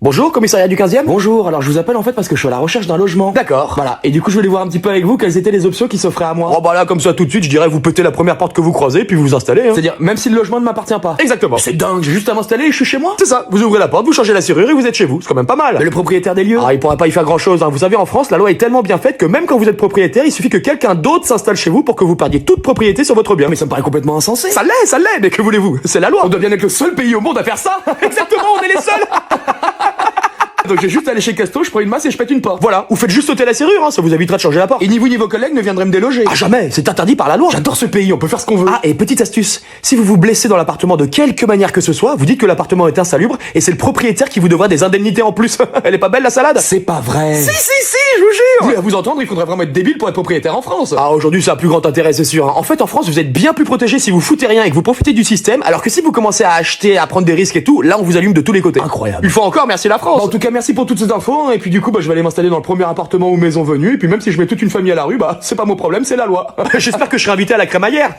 Bonjour, commissariat du 15e. Bonjour, alors je vous appelle en fait parce que je suis à la recherche d'un logement. D'accord. Voilà, et du coup je voulais voir un petit peu avec vous quelles étaient les options qui s'offraient à moi. Oh bah là, comme ça tout de suite, je dirais vous pétez la première porte que vous croisez, puis vous vous installez. Hein. C'est-à-dire, même si le logement ne m'appartient pas. Exactement. C'est dingue, j'ai juste à m'installer et je suis chez moi. C'est ça, vous ouvrez la porte, vous changez la serrure et vous êtes chez vous. C'est quand même pas mal. Mais le propriétaire des lieux. Ah, il pourra pas y faire grand chose. Hein. Vous savez, en France, la loi est tellement bien faite que même quand vous êtes propriétaire, il suffit que quelqu'un d'autre s'installe chez vous pour que vous perdiez toute propriété sur votre bien. Mais ça me paraît complètement insensé. Ça l'est, mais que voulez-vous? C'est la loi. On doit bien être le seul pays au monde à faire ça. Exactement, on est les seuls. Donc j'ai juste à aller chez Casto, je prends une masse et je pète une porte. Voilà, vous faites juste sauter la serrure, hein, ça vous évitera de changer la porte. Et ni vous ni vos collègues ne viendraient me déloger. Ah jamais, c'est interdit par la loi. J'adore ce pays, on peut faire ce qu'on veut. Ah, et petite astuce, si vous vous blessez dans l'appartement de quelque manière que ce soit, vous dites que l'appartement est insalubre et c'est le propriétaire qui vous devra des indemnités en plus. Elle est pas belle la salade? C'est pas vrai. Si, je vous jure. Oui, à vous entendre, il faudrait vraiment être débile pour être propriétaire en France. Ah, aujourd'hui, ça a plus grand intérêt, c'est sûr. Hein. En fait, en France, vous êtes bien plus protégé si vous foutez rien et que vous profitez du système, alors que si vous commencez à acheter, à prendre des risques et tout, là, on vous allume de tous les côtés. Incroyable. Une fois encore, merci la France. Bah, en tout cas, merci pour toutes ces infos. Et puis du coup, bah, je vais aller m'installer dans le premier appartement ou maison venue. Et puis même si je mets toute une famille à la rue, bah c'est pas mon problème, c'est la loi. J'espère que je serai invité à la crémaillère.